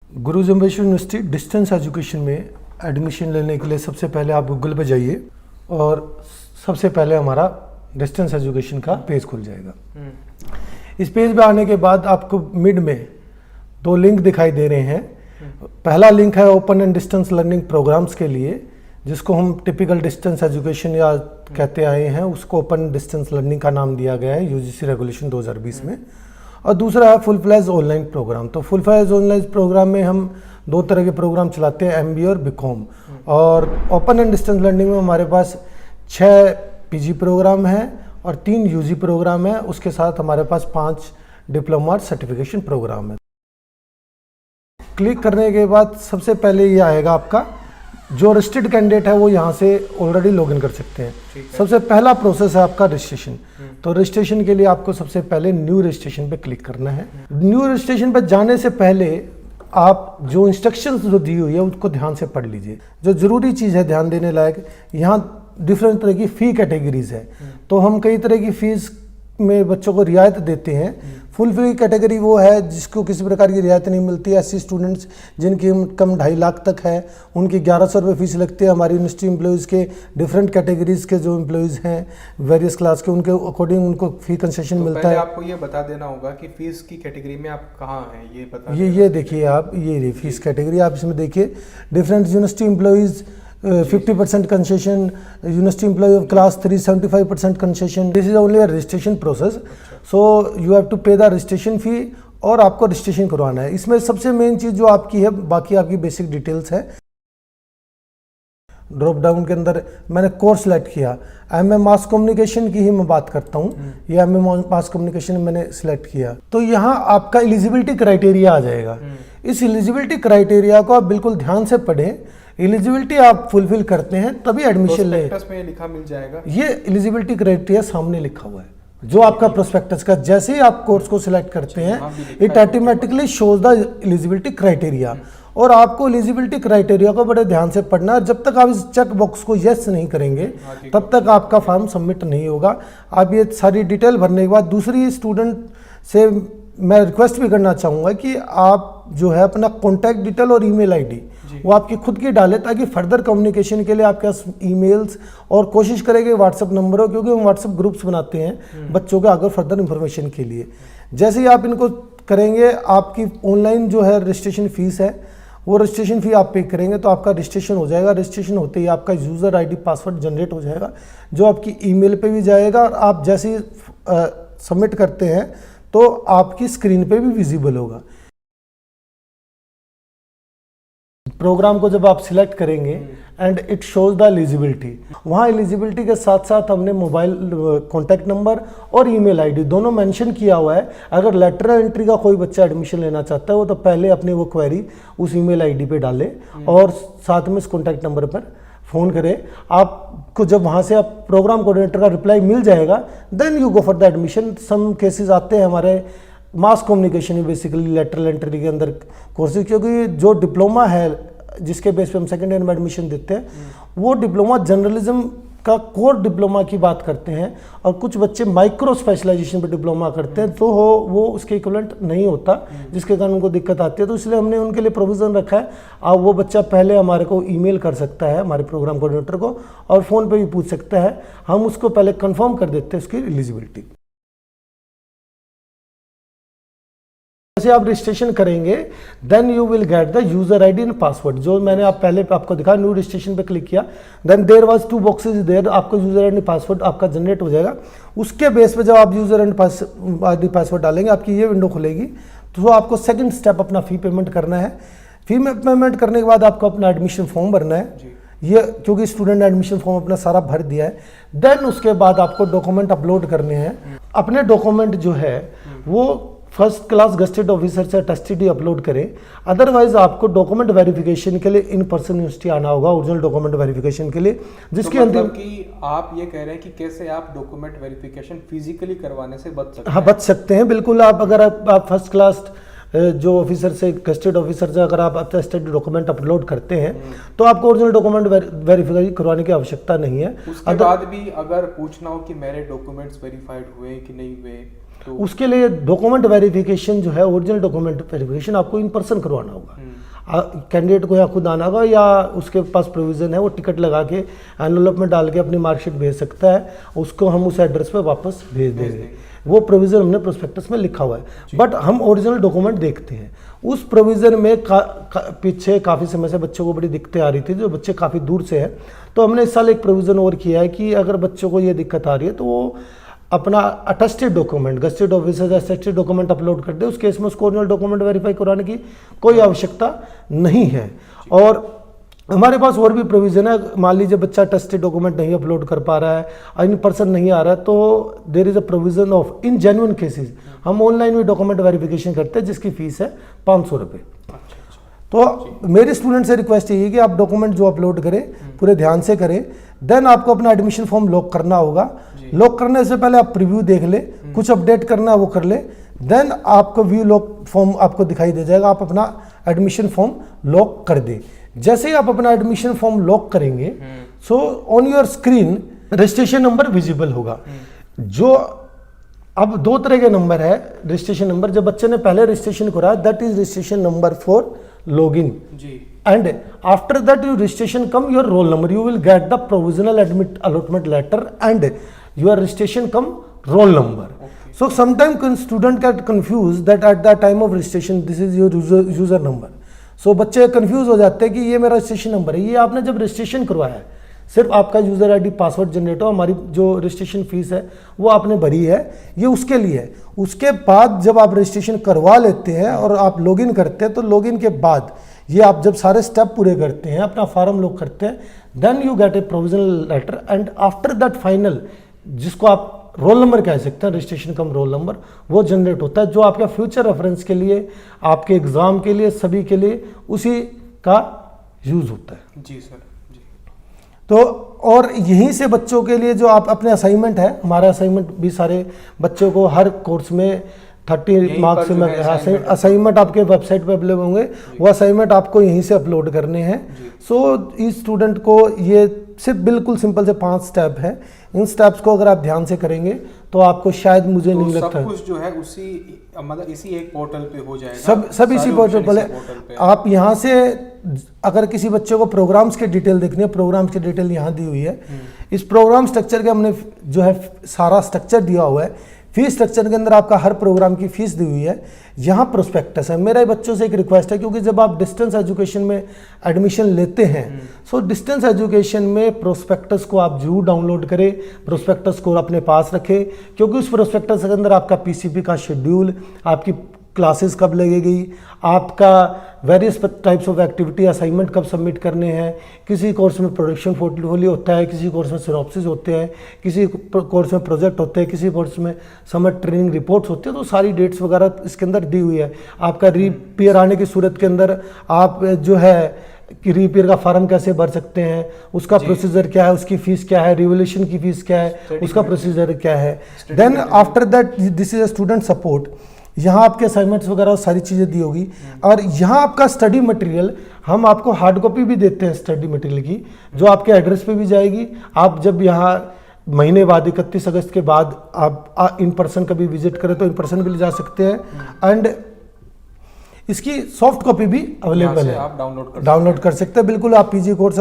गुरु Jambheshwar university distance education में admission लेने के लिए सबसे पहले आप गूगल पे जाइए और सबसे पहले हमारा डिस्टेंस एजुकेशन का पेज खुल जाएगा। इस पेज पे आने के बाद आपको मिड में दो लिंक दिखाई दे रहे हैं। पहला लिंक है open and distance learning programs के लिए, जिसको हम टिपिकल डिस्टेंस एजुकेशन या कहते आए हैं, उसको ओपन डिस्टेंस लर्निंग का नाम दिया गया है यूजीसी रेगुलेशन 2020 में। और दूसरा है फुल फ्लैज ऑनलाइन प्रोग्राम। तो फुल फ्लैज ऑनलाइन प्रोग्राम में हम दो तरह के प्रोग्राम चलाते हैं, एमबीए और बीकॉम। और ओपन एंड डिस्टेंस लर्निंग में हमारे पास 6 पीजी प्रोग्राम हैं और 3 यूजी प्रोग्राम है। उसके साथ हमारे पास 5 डिप्लोमा और सर्टिफिकेशन प्रोग्राम है। क्लिक करने के बाद सबसे पहले ये आएगा आपका जो रजिस्टर्ड कैंडिडेट है वो यहाँ से ऑलरेडी लॉगिन कर सकते हैं। सबसे पहला प्रोसेस है आपका रजिस्ट्रेशन। तो रजिस्ट्रेशन के लिए आपको सबसे पहले न्यू रजिस्ट्रेशन पे क्लिक करना है। न्यू रजिस्ट्रेशन पे जाने से पहले आप जो इंस्ट्रक्शंस जो दी हुई है उसको ध्यान से पढ़ लीजिए। जो ज़रूरी चीज़ है ध्यान देने लायक, यहाँ डिफरेंट तरह की फ़ी कैटेगरीज है। तो हम कई तरह की फ़ीस में बच्चों को रियायत देते हैं। फुल फी कैटेगरी वो है जिसको किसी प्रकार की रियायत नहीं मिलती। ऐसे स्टूडेंट्स जिनकी इनकम 2.5 लाख तक है उनकी 1100 रुपये फीस लगती है। हमारी यूनिवर्सिटी एम्प्लॉयज़ के डिफरेंट कैटेगरीज के जो एम्प्लॉयज़ हैं वेरियस क्लास के, उनके अकॉर्डिंग उनको फ़ी कंसेशन मिलता है। आपको ये बता देना होगा कि फ़ीस की कैटेगरी में आप कहाँ हैं, ये बता। ये देखिए आप, ये फ़ीस कैटेगरी आप इसमें देखिए। Different university employees 50% concession, university employee of class 3 75% concession. This is only a registration process. So you have to pay the registration fee और आपको रजिस्ट्रेशन करवाना है। इसमें सबसे मेन चीज़ जो आपकी है, बाकी आपकी बेसिक डिटेल्स है। ड्रॉप डाउन के अंदर मैंने कोर्स सेलेक्ट किया, एमए मास कम्युनिकेशन की ही मैं बात करता हूँ। ये एमए मास कम्युनिकेशन मैंने सेलेक्ट किया। तो यहाँ आपका एलिजिबिलिटी क्राइटेरिया आ जाएगा। इस एलिजिबिलिटी क्राइटेरिया को आप बिल्कुल ध्यान से पढ़ें। एलिजिबिलिटी आप फुलफिल करते हैं तभी एडमिशन लें। में लिखा मिल जाएगा, ये एलिजिबिलिटी क्राइटेरिया सामने लिखा हुआ है जो आपका प्रोस्पेक्टस का। जैसे ही आप कोर्स को सिलेक्ट करते हैं it automatically shows the eligibility criteria. और आपको एलिजिबिलिटी क्राइटेरिया को बड़े ध्यान से पढ़ना है। जब तक आप इस चेक बॉक्स को यस नहीं करेंगे तब तक आपका फॉर्म सबमिट नहीं होगा। आप ये सारी डिटेल भरने के बाद दूसरी स्टूडेंट से मैं रिक्वेस्ट भी करना चाहूँगा कि आप जो है अपना कॉन्टैक्ट डिटेल और ईमेल आईडी वो आपकी खुद की डालें, ताकि फर्दर कम्युनिकेशन के लिए आपके पास ईमेल्स और कोशिश करेंगे व्हाट्सएप नंबर हो, क्योंकि हम व्हाट्सएप ग्रुप्स बनाते हैं बच्चों के आगे फर्दर इंफॉर्मेशन के लिए। जैसे ही आप इनको करेंगे, आपकी ऑनलाइन जो है रजिस्ट्रेशन फीस है वो रजिस्ट्रेशन फ़ी आप पे करेंगे तो आपका रजिस्ट्रेशन हो जाएगा। रजिस्ट्रेशन होते ही आपका यूज़र आईडी पासवर्ड जनरेट हो जाएगा जो आपकी ईमेल पे भी जाएगा। और आप जैसे ही सबमिट करते हैं तो आपकी स्क्रीन पे भी विजिबल होगा। प्रोग्राम को जब आप सिलेक्ट करेंगे and it shows the eligibility, वहाँ एलिजिबिलिटी के साथ साथ हमने मोबाइल कॉन्टैक्ट नंबर और ईमेल आईडी दोनों मेंशन किया हुआ है। अगर लेटरल एंट्री का कोई बच्चा एडमिशन लेना चाहता है वो तो पहले अपनी वो क्वेरी उस ईमेल आईडी पे डाले और साथ में इस कॉन्टैक्ट नंबर पर फ़ोन करें। आपको जब वहाँ से आप प्रोग्राम कोऑर्डिनेटर का रिप्लाई मिल जाएगा then you go for the admission. Some cases आते हैं हमारे मास कम्युनिकेशन में बेसिकली लेटरल एंट्री के अंदर कोर्सेज, क्योंकि जो डिप्लोमा है जिसके बेस पे हम सेकेंड ईयर में एडमिशन देते हैं वो डिप्लोमा जर्नलिज्म का कोर डिप्लोमा की बात करते हैं और कुछ बच्चे माइक्रो स्पेशलाइजेशन पे डिप्लोमा करते हैं तो वो उसके इक्विवेलेंट नहीं होता, जिसके कारण उनको दिक्कत आती है। तो इसलिए हमने उनके लिए प्रोविज़न रखा है। अब वो बच्चा पहले हमारे को ईमेल कर सकता है हमारे प्रोग्राम कोऑर्डिनेटर को और फ़ोन पे भी पूछ सकता है। हम उसको पहले कंफर्म कर देते हैं उसकी एलिजिबिलिटी। जैसे आप रजिस्ट्रेशन करेंगे then you will get the user ID and password. जो मैंने आप पहले आपको दिखा, न्यू रजिस्ट्रेशन पे क्लिक किया then there was 2 boxes there, आपको यूजर आईडी पासवर्ड आपका जनरेट हो जाएगा। उसके बेस पे जब आप यूजर एंड आईडी पासवर्ड डालेंगे आपकी ये विंडो खुलेगी। तो आपको सेकंड स्टेप अपना फ़ी पेमेंट करना है। फ़ी पेमेंट करने के बाद आपको अपना एडमिशन फॉर्म भरना है। ये क्योंकि स्टूडेंट ने एडमिशन फॉर्म अपना सारा भर दिया है। देन उसके बाद आपको डॉक्यूमेंट अपलोड करने हैं। अपने डॉक्यूमेंट जो है वो फर्स्ट क्लास गेस्टेड ऑफिसर से अटेस्टेड ही अपलोड करें। अदरवाइज आपको डॉक्यूमेंट वेरिफिकेशन के लिए इन पर्सन यूनिवर्सिटी आना होगा, ओरिजिनल डॉक्यूमेंट वेरिफिकेशन के लिए, जिसके अंदर कि आप ये कह रहे हैं कि कैसे आप डॉक्यूमेंट वेरिफिकेशन फिजिकली करवाने से बच सकते हैं। हाँ, बच सकते हैं बिल्कुल। आप अगर आप फर्स्ट क्लास जो ऑफिसर से गेस्टेड ऑफिसर से अगर आप अटेस्टेड डॉक्यूमेंट अपलोड करते हैं तो आपको ओरिजिनल डॉक्यूमेंट वेरीफाई करवाने की आवश्यकता नहीं है। उसके बाद भी अगर पूछना हो कि मेरे डॉक्यूमेंट्स वेरीफाइड हुए कि नहीं हुए उसके लिए डॉक्यूमेंट वेरिफिकेशन जो है, ओरिजिनल डॉक्यूमेंट वेरिफिकेशन आपको इन पर्सन करवाना होगा। कैंडिडेट को या खुद आना होगा या उसके पास प्रोविज़न है, वो टिकट लगा के एनवलप में डाल के अपनी मार्कशीट भेज सकता है, उसको हम उस एड्रेस पे वापस भेज देंगे। वो प्रोविज़न हमने प्रोस्पेक्टस में लिखा हुआ है, बट हम ओरिजिनल डॉक्यूमेंट देखते हैं। उस प्रोविज़न में पीछे काफ़ी समय से बच्चों को बड़ी दिक्कतें आ रही थी, जो बच्चे काफ़ी दूर से हैं, तो हमने इस साल एक प्रोविज़न और किया है कि अगर बच्चों को ये दिक्कत आ रही है तो वो अपना attested document, gazetted officer attested document upload कर दे। उस केस में उसको ओरिजिनल डॉक्यूमेंट वेरीफाई कराने की कोई आवश्यकता नहीं है। और हमारे पास और भी प्रोविज़न है, मान लीजिए बच्चा अटेस्टेड डॉक्यूमेंट नहीं अपलोड कर पा रहा है, इन पर्सन नहीं आ रहा है, तो there is a provision of in genuine cases हम ऑनलाइन भी डॉक्यूमेंट वेरिफिकेशन करते हैं, जिसकी फीस है 500 रुपये। तो मेरे स्टूडेंट से रिक्वेस्ट यही है कि आप डॉक्यूमेंट जो अपलोड करें पूरे ध्यान से करें। देन आपको अपना एडमिशन फॉर्म लॉक करना होगा। लॉक करने से पहले आप प्रीव्यू देख ले, कुछ अपडेट करना है वो कर ले, देन आपको व्यू लॉक फॉर्म आपको दिखाई दे जाएगा, आप अपना एडमिशन फॉर्म लॉक कर दे। जैसे ही आप अपना एडमिशन फॉर्म लॉक करेंगे, so on your screen registration number visible होगा। जो अब दो तरह के नंबर है रजिस्ट्रेशन नंबर, जब बच्चे ने पहले रजिस्ट्रेशन कराया that is registration number for login जी, and after that your registration come your roll number, you will get the provisional admit allotment letter and your registration come roll number. Okay. So sometimes student get confused that at the time of registration this is your user number. So बच्चे confuse हो जाते हैं कि ये मेरा registration number है। ये आपने जब रजिस्ट्रेशन करवाया है, सिर्फ आपका यूज़र आईडी पासवर्ड जनरेट हो, हमारी जो रजिस्ट्रेशन फीस है वो आपने भरी है, ये उसके लिए है। उसके बाद जब आप रजिस्ट्रेशन करवा लेते हैं और आप लॉगिन करते हैं, तो लॉगिन के बाद ये आप जब सारे स्टेप पूरे करते हैं, अपना फॉर्म लॉक करते हैं, then you get a provisional letter and after that final, जिसको आप रोल नंबर कह सकते हैं, रजिस्ट्रेशन कम रोल नंबर, वो जनरेट होता है, जो आपका फ्यूचर रेफरेंस के लिए, आपके एग्ज़ाम के लिए, सभी के लिए उसी का यूज़ होता है। जी सर जी। तो और यहीं से बच्चों के लिए जो आप अपने असाइनमेंट है, हमारा असाइनमेंट भी सारे बच्चों को हर कोर्स में 30 मार्क्स में असाइनमेंट आपके वेबसाइट पे अवेलेबल होंगे, वो असाइनमेंट आपको यहीं से अपलोड करने हैं। सो इस स्टूडेंट को ये सिर्फ बिल्कुल सिंपल से 5 स्टेप है, इन स्टेप्स को अगर आप ध्यान से करेंगे तो आपको शायद, मुझे नहीं लगता, सब कुछ जो है उसी मतलब इसी एक पोर्टल पे हो जाएगा। सब इसी पोर्टल पे। आप यहाँ से अगर किसी बच्चे को प्रोग्राम्स के डिटेल देखनी है, प्रोग्राम्स की डिटेल यहाँ दी हुई है। इस प्रोग्राम स्ट्रक्चर के हमने जो है सारा स्ट्रक्चर दिया हुआ है। फीस स्ट्रक्चर के अंदर आपका हर प्रोग्राम की फीस दी हुई है। यहाँ प्रोस्पेक्टस है। मेरा बच्चों से एक रिक्वेस्ट है, क्योंकि जब आप डिस्टेंस एजुकेशन में एडमिशन लेते हैं, सो डिस्टेंस एजुकेशन में प्रोस्पेक्टस को आप जरूर डाउनलोड करें, प्रोस्पेक्टस को अपने पास रखें, क्योंकि उस प्रोस्पेक्टस के अंदर आपका पीसीपी का शेड्यूल, आपकी क्लासेस कब लगेगी, आपका various types of activity assignment कब सबमिट करने हैं, किसी कोर्स में प्रोडक्शन पोर्टफोलियो होता है, किसी कोर्स में सिनॉप्सिस होते हैं, किसी कोर्स में प्रोजेक्ट होते हैं, किसी कोर्स में समर ट्रेनिंग रिपोर्ट्स होती है, तो सारी डेट्स वगैरह इसके अंदर दी हुई है। आपका रीपेयर आने की सूरत के अंदर आप जो है कि रीपेयर का फॉर्म कैसे भर सकते हैं, उसका प्रोसीजर क्या है, उसकी फीस क्या है, रिवोल्यूशन की फीस क्या है, उसका प्रोसीजर क्या है। Then after that this is a student support. यहाँ आपके असाइनमेंट्स वगैरह सारी चीज़ें दी होगी, और यहाँ आपका स्टडी मटेरियल, हम आपको हार्ड कॉपी भी देते हैं स्टडी मटेरियल की, जो आपके एड्रेस पे भी जाएगी। आप जब यहाँ महीने बाद 31 अगस्त के बाद आप इन पर्सन कभी विजिट करें तो इन पर्सन भी ले जा सकते हैं। एंड इसकी सॉफ्ट कॉपी भी अवेलेबल है, आप डाउनलोड कर सकते हैं। बिल्कुल, आप PG course,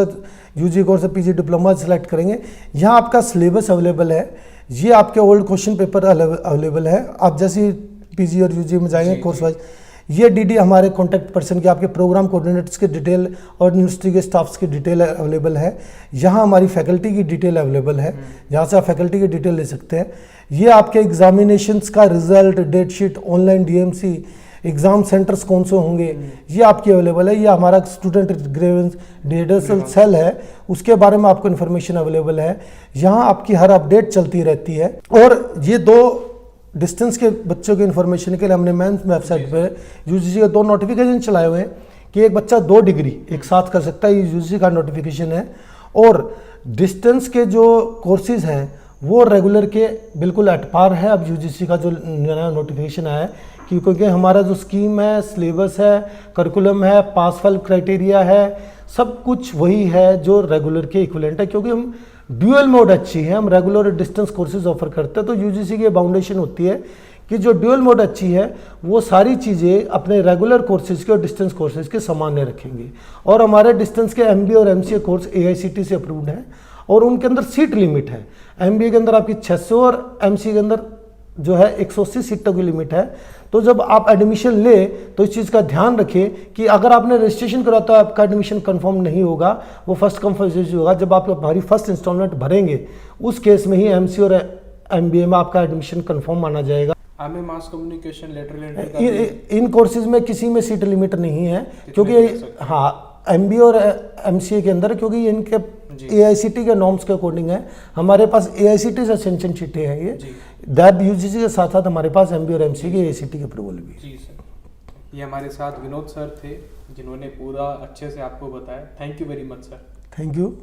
UG course, PG diploma select करेंगे। यहाँ आपका सिलेबस अवेलेबल है, ये आपके ओल्ड क्वेश्चन पेपर अवेलेबल है। आप जैसे पीजी और यूजी में जाएंगे कोर्स वाइज, ये डीडी हमारे कॉन्टैक्ट पर्सन की, आपके प्रोग्राम कोऑर्डिनेटर्स के डिटेल और यूनिवर्सिटी के स्टाफ्स की डिटेल अवेलेबल है। यहाँ हमारी फैकल्टी की डिटेल अवेलेबल है, जहाँ से आप फैकल्टी की डिटेल ले सकते हैं। ये आपके एग्जामिनेशंस का result, date sheet, online DMC, exam centres कौन से होंगे, ये आपकी अवेलेबल है। ये हमारा स्टूडेंट ग्रीवेंस डिटेल सेल है, उसके बारे में आपको इन्फॉर्मेशन अवेलेबल है। यहाँ आपकी हर अपडेट चलती रहती है। और ये 2 डिस्टेंस के बच्चों के इन्फॉर्मेशन के लिए हमने मेंस वेबसाइट पे यूजीसी के 2 नोटिफिकेशन चलाए हुए हैं कि एक बच्चा 2 डिग्री एक साथ कर सकता है, ये यूजीसी का नोटिफिकेशन है। और डिस्टेंस के जो कोर्सेज हैं वो रेगुलर के बिल्कुल एट पार है। अब यूजीसी का जो नया नोटिफिकेशन आया है, क्योंकि हमारा जो स्कीम है, सिलेबस है, करिकुलम है, पास फेल क्राइटेरिया है, सब कुछ वही है जो रेगुलर के इक्विवेलेंट है। क्योंकि हम ड्यूअल मोड अच्छी है, हम रेगुलर और डिस्टेंस कोर्सेज ऑफर करते हैं। तो यूजीसी की बाउंडेशन होती है कि जो ड्यूअल मोड अच्छी है वो सारी चीज़ें अपने रेगुलर कोर्सेज के और डिस्टेंस कोर्सेज के सामान्य रखेंगे। और हमारे डिस्टेंस के MBA और MCA कोर्स AICTE से अप्रूव्ड हैं और उनके अंदर सीट लिमिट है। MBA के अंदर आपकी 600 और MCA के अंदर जो है 180 सीटों की लिमिट है। तो जब आप एडमिशन ले तो इस चीज़ का ध्यान रखें कि अगर आपने रजिस्ट्रेशन करा तो आपका एडमिशन कंफर्म नहीं होगा, वो फर्स्ट कम फर्स्ट सर्व होगा। जब आप हमारी फर्स्ट इंस्टॉलमेंट भरेंगे उस केस में ही MCA और MBA में आपका एडमिशन कंफर्म माना जाएगा। हमें mass communication lateral entry in courses में किसी में सीट लिमिट नहीं है, क्योंकि हाँ MBA और MCA के अंदर, क्योंकि इनके AICTE के नॉर्म्स के अकॉर्डिंग है। हमारे पास AICTE से सेंशन सीटें हैं ये, दैट UGC के साथ साथ हमारे पास MBA और MCA के AICTE के अप्रूवल भी। जी सर, ये हमारे साथ विनोद सर थे जिन्होंने पूरा अच्छे से आपको बताया। Thank you very much sir. Thank you.